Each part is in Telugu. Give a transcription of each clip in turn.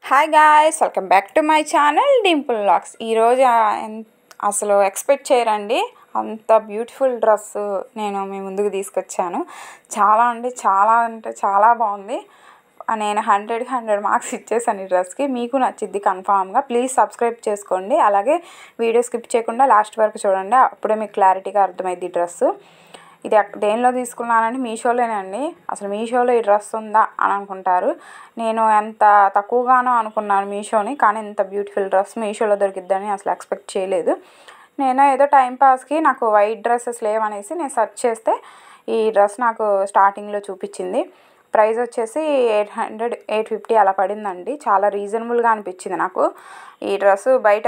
Hi guys, welcome back to my channel Dimple vlogs. ఈరోజు అసలు ఎక్స్పెక్ట్ చేయరండి, అంత బ్యూటిఫుల్ డ్రెస్ నేను మీ ముందుకు తీసుకొచ్చాను. అంటే చాలా బాగుంది. నేను 100కి 100 మార్క్స్ ఇచ్చేసాను ఈ డ్రెస్కి. మీకు నచ్చిద్ది కన్ఫామ్గా. ప్లీజ్ సబ్స్క్రైబ్ చేసుకోండి. అలాగే వీడియో స్కిప్ చేయకుండా లాస్ట్ వరకు చూడండి, అప్పుడే మీకు క్లారిటీగా అర్థమైంది ఈ డ్రెస్సు. ఇది దేనిలో తీసుకున్నానంటే మీషోలోనండి. అసలు మీషోలో ఈ డ్రెస్ ఉందా అని అనుకుంటారు. నేను ఎంత తక్కువగానో అనుకున్నాను మీషోని, కానీ ఇంత బ్యూటిఫుల్ డ్రెస్ మీషోలో దొరికిద్దని అసలు ఎక్స్పెక్ట్ చేయలేదు. నేను ఏదో టైంపాస్కి నాకు వైట్ డ్రెస్సెస్ లేవనేసి నేను సెర్చ్ చేస్తే ఈ డ్రెస్ నాకు స్టార్టింగ్లో చూపించింది. ప్రైస్ వచ్చేసి 850 అలా పడిందండి. చాలా రీజనబుల్గా అనిపించింది నాకు. ఈ డ్రెస్ బయట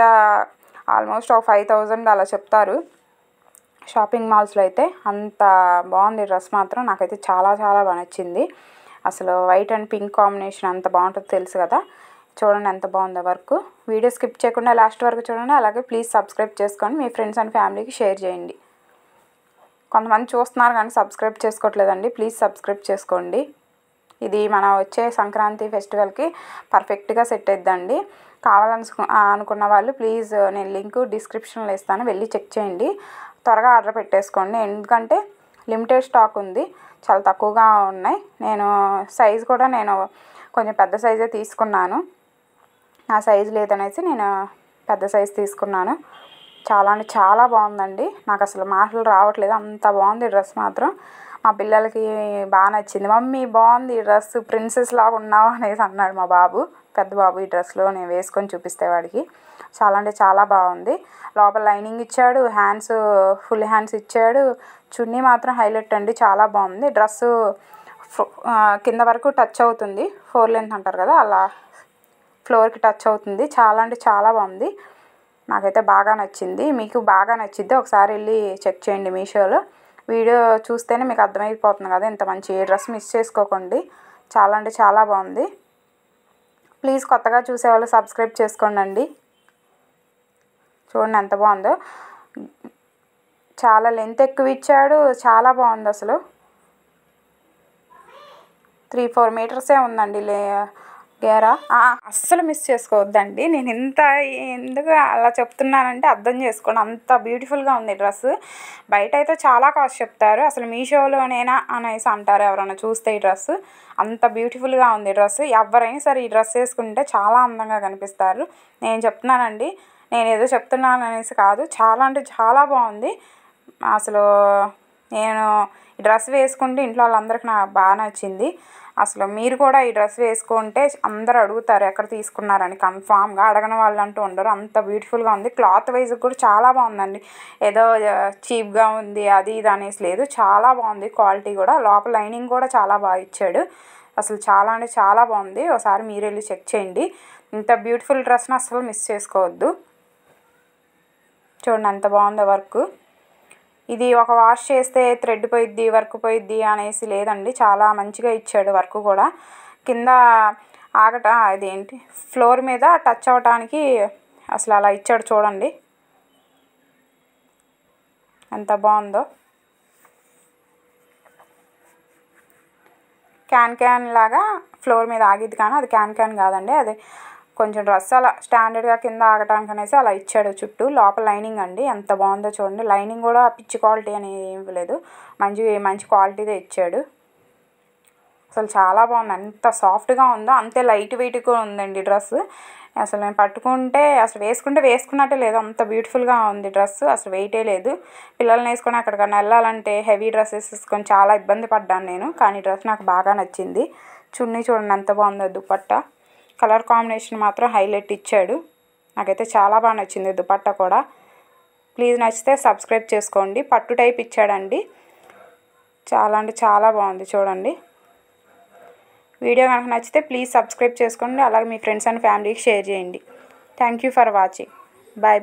ఆల్మోస్ట్ ఒక 5000 అలా చెప్తారు షాపింగ్ మాల్స్లో అయితే. అంత బాగుంది డ్రెస్ మాత్రం. నాకైతే చాలా బాగా నచ్చింది. అసలు వైట్ అండ్ పింక్ కాంబినేషన్ అంత బాగుంటుందో తెలుసు కదా. చూడండి ఎంత బాగుందో వర్క్. వీడియో స్కిప్ చేయకుండా లాస్ట్ వరకు చూడండి. అలాగే ప్లీజ్ సబ్స్క్రైబ్ చేసుకోండి, మీ ఫ్రెండ్స్ అండ్ ఫ్యామిలీకి షేర్ చేయండి. కొంతమంది చూస్తున్నారు కానీ సబ్స్క్రైబ్ చేసుకోవట్లేదండి. ప్లీజ్ సబ్స్క్రైబ్ చేసుకోండి. ఇది మన వచ్చే సంక్రాంతి ఫెస్టివల్కి పర్ఫెక్ట్గా సెట్ అయిద్దండి. అనుకున్న వాళ్ళు ప్లీజ్ నేను లింక్ డిస్క్రిప్షన్లో ఇస్తాను, వెళ్ళి చెక్ చేయండి. త్వరగా ఆర్డర్ పెట్టేసుకోండి, ఎందుకంటే లిమిటెడ్ స్టాక్ ఉంది, చాలా తక్కువగా ఉన్నాయి. సైజు కూడా నేను కొంచెం పెద్ద సైజే తీసుకున్నాను. నా సైజు లేదనేసి నేను పెద్ద సైజు తీసుకున్నాను. చాలా బాగుందండి. నాకు అసలు మాటలు రావట్లేదు, అంత బాగుంది డ్రెస్ మాత్రం. మా పిల్లలకి బాగా నచ్చింది. మమ్మీ బాగుంది ఈ డ్రెస్, ప్రిన్సెస్ లాగా ఉన్నావు అనేసి అన్నాడు మా బాబు, పెద్ద బాబు. ఈ డ్రెస్లో నేను వేసుకొని చూపిస్తే వాడికి చాలా బాగుంది. లోపల లైనింగ్ ఇచ్చాడు, హ్యాండ్స్ ఫుల్ హ్యాండ్స్ ఇచ్చాడు. చున్నీ మాత్రం హైలైట్ అండి, చాలా బాగుంది. డ్రెస్సు కింద వరకు టచ్ అవుతుంది, 4 లెంత్ అంటారు కదా, అలా ఫ్లోర్కి టచ్ అవుతుంది. చాలా బాగుంది. నాకైతే బాగా నచ్చింది, మీకు బాగా నచ్చిద్ది. ఒకసారి వెళ్ళి చెక్ చేయండి మీషోలో. వీడియో చూస్తేనే మీకు అర్థమైపోతుంది కదా ఇంత మంచి డ్రెస్ మిస్ చేసుకోకండి. చాలా బాగుంది. ప్లీజ్ కొత్తగా చూసేవాళ్ళు సబ్స్క్రైబ్ చేసుకోండి. చూడండి ఎంత బాగుందో. చాలా లెంత్ ఎక్కువ ఇచ్చాడు, చాలా బాగుంది అసలు. 3-4 మీటర్సే ఉందండి గేరా. అస్సలు మిస్ చేసుకోవద్దండి. నేను ఎందుకు అలా చెప్తున్నానంటే అర్థం చేసుకోండి, అంత బ్యూటిఫుల్గా ఉంది డ్రెస్. బయట అయితే చాలా కాస్ట్ చెప్తారు, అసలు మీషోలోనేనా అనేసి అంటారు ఎవరైనా చూస్తే. ఈ డ్రెస్ అంత బ్యూటిఫుల్గా ఉంది డ్రెస్. ఎవరైనా సరే ఈ డ్రెస్ వేసుకుంటే చాలా అందంగా కనిపిస్తారు. నేను చెప్తున్నానండి, నేను ఏదో చెప్తున్నాను అనేసి కాదు, చాలా బాగుంది అసలు. నేను ఈ డ్రెస్ వేసుకుంటే ఇంట్లో వాళ్ళందరికీ నాకు బాగా నచ్చింది. అసలు మీరు కూడా ఈ డ్రెస్ వేసుకుంటే అందరూ అడుగుతారు ఎక్కడ తీసుకున్నారని. కన్ఫామ్గా అడగని వాళ్ళు అంటూ ఉండరు, అంత బ్యూటిఫుల్గా ఉంది. క్లాత్ వైజ్ కూడా చాలా బాగుందండి. ఏదో చీప్గా ఉంది అది ఇది అనేసి లేదు, చాలా బాగుంది క్వాలిటీ కూడా. లోపల లైనింగ్ కూడా చాలా బాగా ఇచ్చాడు. అసలు చాలా బాగుంది. ఒకసారి మీరు వెళ్ళి చెక్ చేయండి. ఇంత బ్యూటిఫుల్ డ్రెస్ని అసలు మిస్ చేసుకోవద్దు. చూడండి ఎంత బాగుందో వర్క్. ఇది ఒక వాష్ చేస్తే థ్రెడ్ పోయిద్ది, వర్క్ పోయిద్ది అనేసి లేదండి, చాలా మంచిగా ఇచ్చాడు వర్క్ కూడా. కింద ఇదేంటి ఫ్లోర్ మీద టచ్ అవ్వటానికి అసలు అలా ఇచ్చాడు. చూడండి ఎంత బాగుందో. క్యాన్ లాగా ఫ్లోర్ మీద ఆగిద్ది, కానీ అది క్యాన్ కాదండి, అది కొంచెం డ్రెస్ అలా స్టాండర్డ్గా కింద ఆగటానికి అనేసి అలా ఇచ్చాడు. చుట్టూ లోపల లైనింగ్ అండి ఎంత బాగుందో చూడండి. లైనింగ్ కూడా పిచ్చి క్వాలిటీ అని ఏం లేదు, మంచి క్వాలిటీదే ఇచ్చాడు. అసలు చాలా బాగుంది. ఎంత సాఫ్ట్గా ఉందో అంతే లైట్ వెయిట్గా ఉందండి డ్రెస్. అసలు నేను పట్టుకుంటే అసలు వేసుకున్నట్టే లేదు, అంత బ్యూటిఫుల్గా ఉంది డ్రెస్. అసలు వెయిటే లేదు. పిల్లల్ని వేసుకొని ఎక్కడికన్నా వెళ్ళాలంటే హెవీ డ్రెస్సెస్ వేసుకొని చాలా ఇబ్బంది పడ్డాను నేను, కానీ డ్రెస్ నాకు బాగా నచ్చింది. చున్నీ చూడండి ఎంత బాగుందో. దుపట్టా కలర్ కాంబినేషన్ మాత్రం హైలైట్ ఇచ్చాడు. నాకైతే చాలా బాగా నచ్చింది దుపట్టా కూడా. ప్లీజ్ నచ్చితే సబ్స్క్రైబ్ చేసుకోండి. పట్టు టైప్ ఇచ్చాడండి. చాలా బాగుంది చూడండి. వీడియో కనుక నచ్చితే ప్లీజ్ సబ్స్క్రైబ్ చేసుకోండి, అలాగే మీ ఫ్రెండ్స్ అండ్ ఫ్యామిలీకి షేర్ చేయండి. Thank you for watching. Bye.